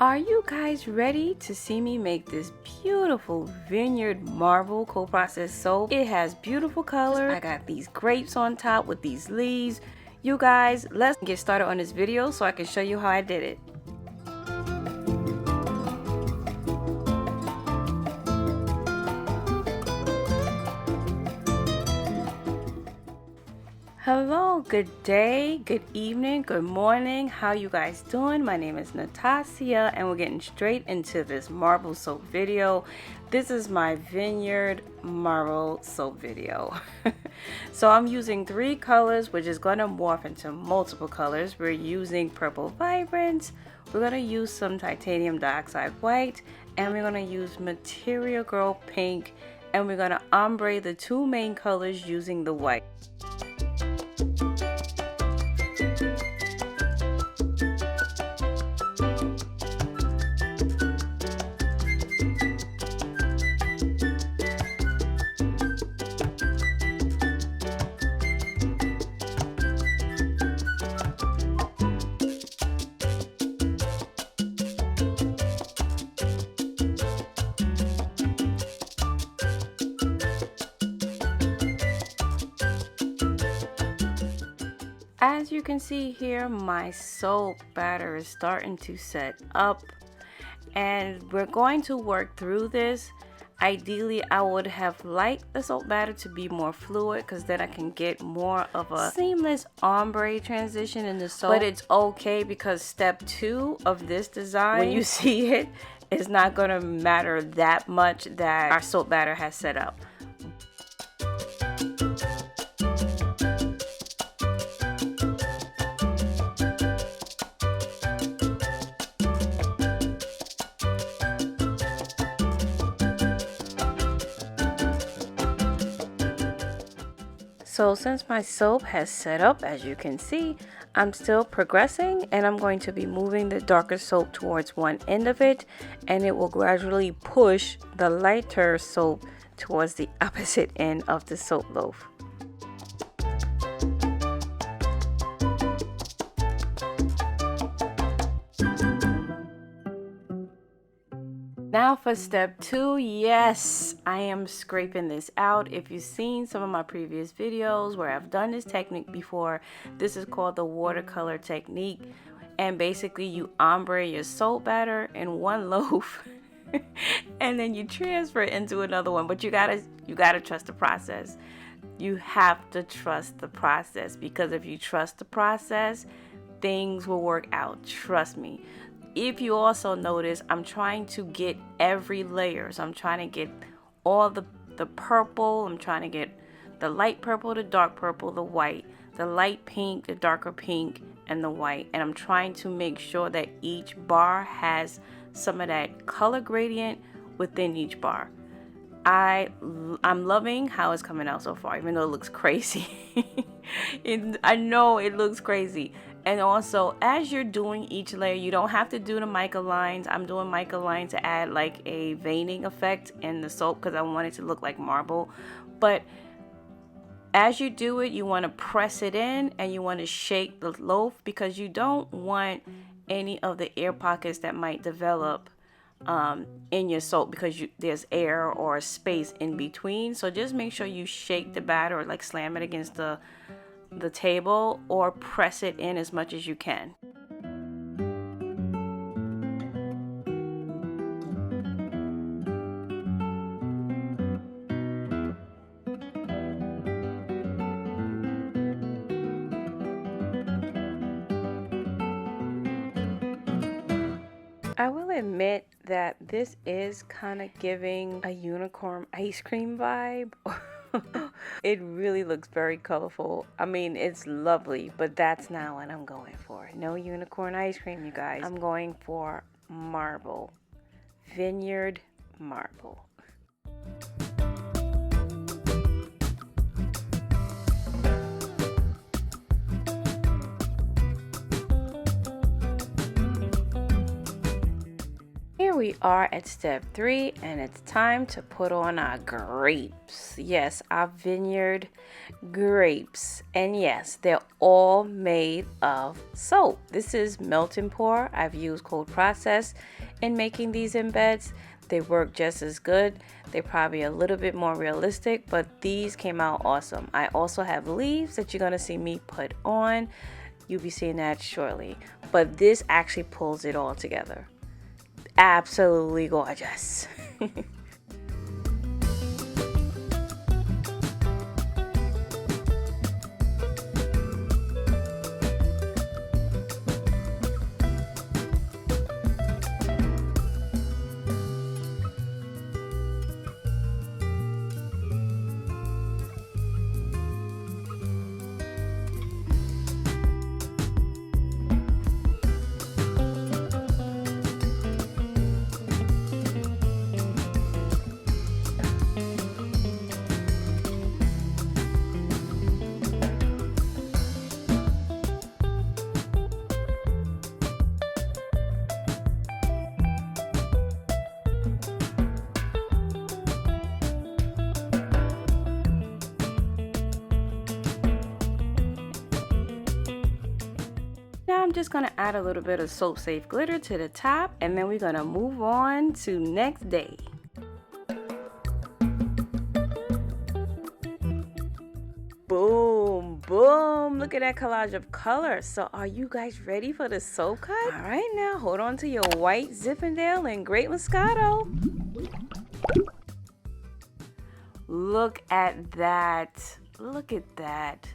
Are you guys ready to see me make this beautiful vineyard marble co-processed soap? It has beautiful color. I got these grapes on top with these leaves. You guys, let's get started on this video so I can show you how I did it. Hello, good day, good evening, good morning. How you guys doing? My name is Natasha and we're getting straight into this marble soap video. This is my vineyard marble soap video. So I'm using 3 colors, which is going to morph into multiple colors. We're using purple vibrant, we're going to use some titanium dioxide white, and we're going to use material girl pink, and we're going to ombre the 2 main colors using the white. As you can see here, my soap batter is starting to set up and we're going to work through this. Ideally, I would have liked the soap batter to be more fluid because then I can get more of a seamless ombre transition in the soap. But it's okay because step 2 of this design, when you see it, it's not going to matter that much that our soap batter has set up. So since my soap has set up, as you can see, I'm still progressing and I'm going to be moving the darker soap towards one end of it, and it will gradually push the lighter soap towards the opposite end of the soap loaf. Now for step 2, yes, I am scraping this out. If you've seen some of my previous videos where I've done this technique before, this is called the watercolor technique. And basically you ombre your soap batter in one loaf and then you transfer it into another one. But you gotta trust the process. You have to trust the process, because if you trust the process, things will work out. Trust me. If you also notice, I'm trying to get every layer. So I'm trying to get all the purple. I'm trying to get the light purple, the dark purple, the white, the light pink, the darker pink, and the white. And I'm trying to make sure that each bar has some of that color gradient within each bar. I'm loving how it's coming out so far, even though it looks crazy. I know it looks crazy. And also, as you're doing each layer, you don't have to do the mica lines. I'm doing mica lines to add like a veining effect in the soap because I want it to look like marble. But as you do it, you want to press it in and you want to shake the loaf, because you don't want any of the air pockets that might develop in your soap, because there's air or space in between. So just make sure you shake the batter, or like slam it against the table, or press it in as much as you can. I will admit that this is kind of giving a unicorn ice cream vibe. It really looks very colorful. I mean, it's lovely, but that's not what I'm going for. No unicorn ice cream, you guys. I'm going for marble. Vineyard marble. we are at step 3, and it's time to put on our grapes. Yes, our vineyard grapes. And yes, they're all made of soap. This is melt and pour. I've used cold process in making these embeds. They work just as good. They're probably a little bit more realistic, but these came out awesome. I also have leaves that you're going to see me put on. You'll be seeing that shortly. But this actually pulls it all together. Absolutely gorgeous. Now I'm just going to add a little bit of soap safe glitter to the top, and then we're going to move on to next day. Boom, boom, look at that collage of color. So are you guys ready for the soap cut? All right, now hold on to your white Zinfandel and grape Moscato. Look at that. Look at that.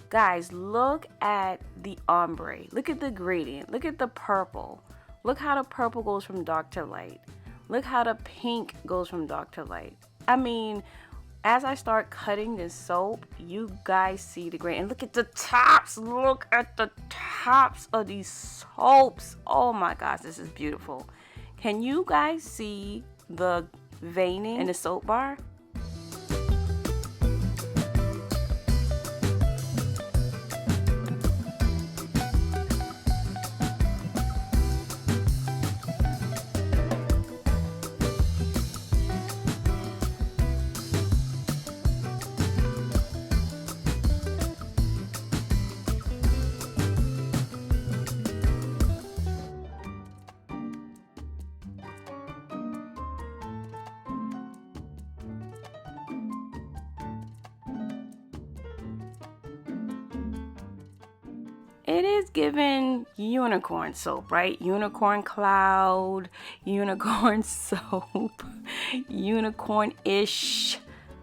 Guys, look at the ombre. Look at the gradient. Look at the purple. Look how the purple goes from dark to light. Look how the pink goes from dark to light. I mean, as I start cutting this soap, you guys see the gradient. And look at the tops. Look at the tops of these soaps. Oh my gosh, this is beautiful. Can you guys see the veining in the soap bar? It is given unicorn soap, right? Unicorn cloud, unicorn soap, unicorn-ish.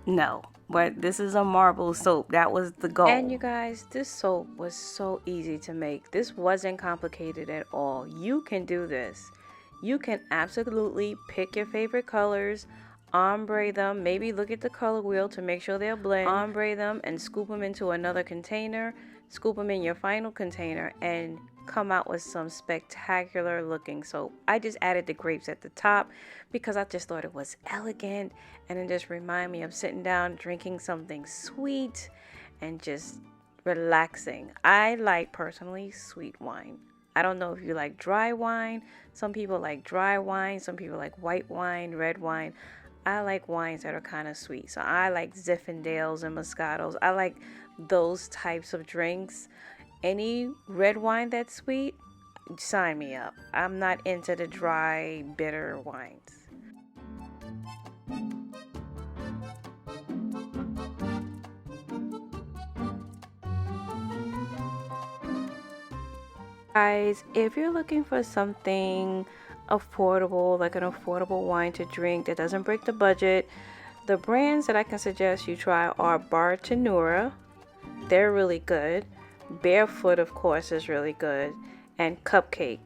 No, but this is a marble soap. That was the goal. And you guys, this soap was so easy to make. This wasn't complicated at all. You can do this. You can absolutely pick your favorite colors, ombre them, maybe look at the color wheel to make sure they'll blend, ombre them and scoop them into another container, scoop them in your final container, and come out with some spectacular looking soap. I just added the grapes at the top because I just thought it was elegant, and it just reminded me of sitting down drinking something sweet and just relaxing. I like personally sweet wine. I don't know if you like dry wine. Some people like dry wine, some people like white wine, red wine. I like wines that are kind of sweet. So I like Zinfandels and Moscatos. I like those types of drinks. Any red wine that's sweet, sign me up. I'm not into the dry, bitter wines. Guys, if you're looking for something affordable, like an affordable wine to drink that doesn't break the budget, the brands that I can suggest you try are Bartenura. They're really good. Barefoot, of course, is really good. And Cupcake.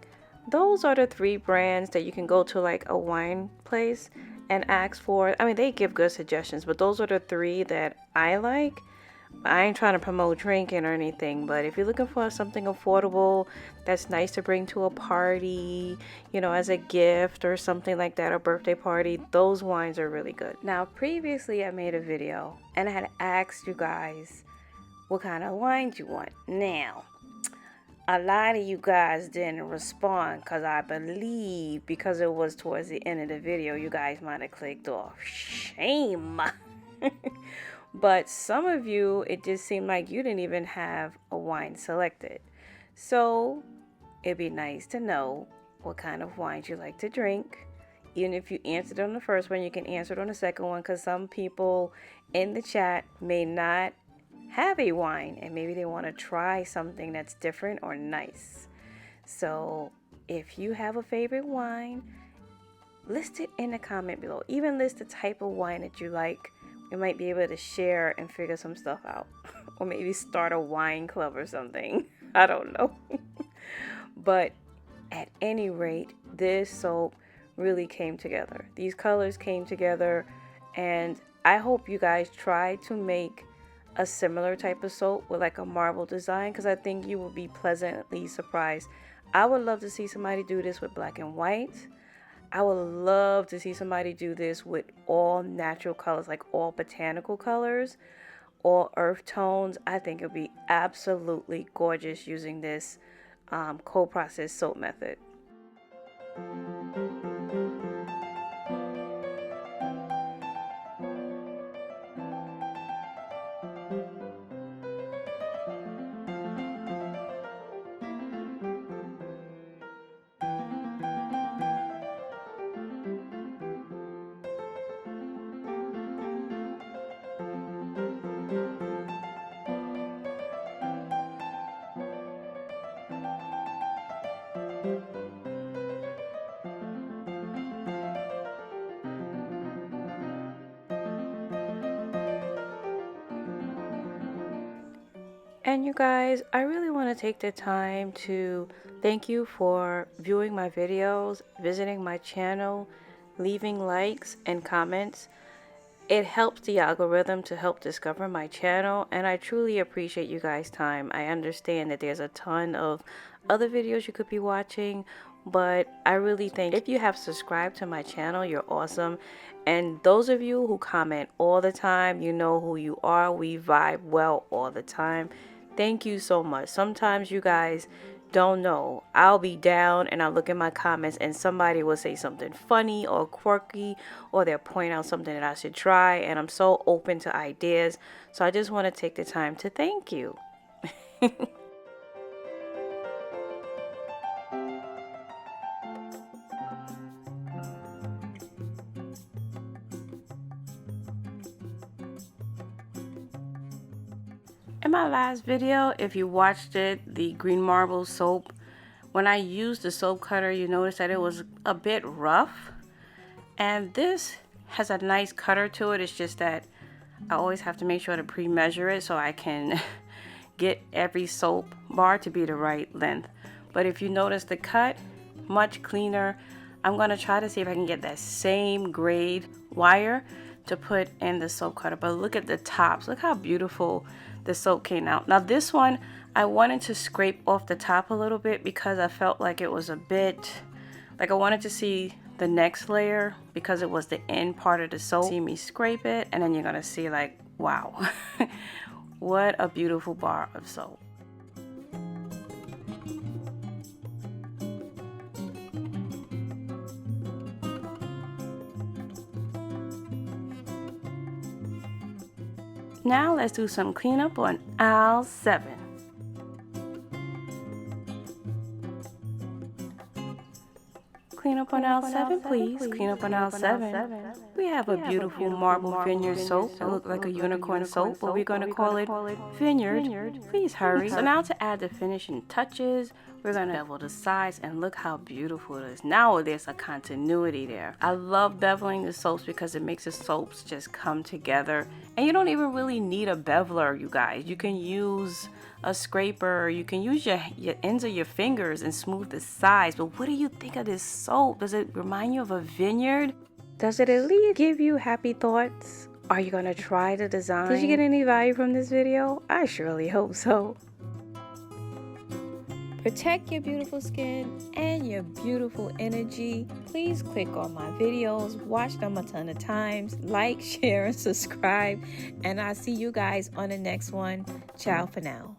Those are the 3 brands that you can go to like a wine place and ask for. I mean, they give good suggestions, but those are the 3 that I like. I ain't trying to promote drinking or anything, but if you're looking for something affordable that's nice to bring to a party, you know, as a gift or something like that, a birthday party, those wines are really good. Now, previously I made a video and I had asked you guys what kind of wines you want. Now, a lot of you guys didn't respond because I believe because it was towards the end of the video, you guys might have clicked off. Shame. But some of you, it just seemed like you didn't even have a wine selected. So it'd be nice to know what kind of wines you like to drink. Even if you answered on the first one, you can answer it on the second one, because some people in the chat may not have a wine and maybe they want to try something that's different or nice. So if you have a favorite wine, list it in the comment below. Even list the type of wine that you like. We might be able to share and figure some stuff out. Or maybe start a wine club or something. I don't know. But at any rate, this soap really came together. These colors came together, and I hope you guys try to make a similar type of soap with like a marble design, because I think you will be pleasantly surprised. I would love to see somebody do this with black and white. I would love to see somebody do this with all natural colors, like all botanical colors, all earth tones. I think it would be absolutely gorgeous using this co-processed soap method. And you guys, I really want to take the time to thank you for viewing my videos, visiting my channel, leaving likes and comments. It helps the algorithm to help discover my channel, and I truly appreciate you guys' time. I understand that there's a ton of other videos you could be watching, but I really think if you have subscribed to my channel, you're awesome. And those of you who comment all the time, you know who you are. We vibe well all the time. Thank you so much. Sometimes you guys don't know. I'll be down and I'll look at my comments and somebody will say something funny or quirky, or they'll point out something that I should try, and I'm so open to ideas. So I just want to take the time to thank you. In my last video, if you watched it, the green marble soap, when I used the soap cutter, you noticed that it was a bit rough. And this has a nice cutter to it. It's just that I always have to make sure to pre-measure it so I can get every soap bar to be the right length. But if you notice the cut, much cleaner. I'm going to try to see if I can get that same grade wire to put in the soap cutter. But look at the tops. Look how beautiful the soap came out. Now this one, I wanted to scrape off the top a little bit because I felt like it was a bit, like I wanted to see the next layer because it was the end part of the soap. See me scrape it, and then you're gonna see like, wow, what a beautiful bar of soap. Now let's do some cleanup on aisle 7. Clean up on aisle 7, please. Clean up on aisle 7. We have a beautiful marble vineyard soap. It looks like a unicorn soap, but we're going to call it vineyard. Please hurry. So now to add the finishing touches, we're going to bevel the sides, and look how beautiful it is. Now there's a continuity there. I love beveling the soaps because it makes the soaps just come together. And you don't even really need a beveler, you guys. You can use a scraper, you can use your ends of your fingers and smooth the sides. But what do you think of this soap? Does it remind you of a vineyard? Does it at least give you happy thoughts? Are you gonna try the design? Did you get any value from this video? I surely hope so. Protect your beautiful skin and your beautiful energy. Please click on my videos, watch them a ton of times, like, share, and subscribe. And I'll see you guys on the next one. Ciao for now.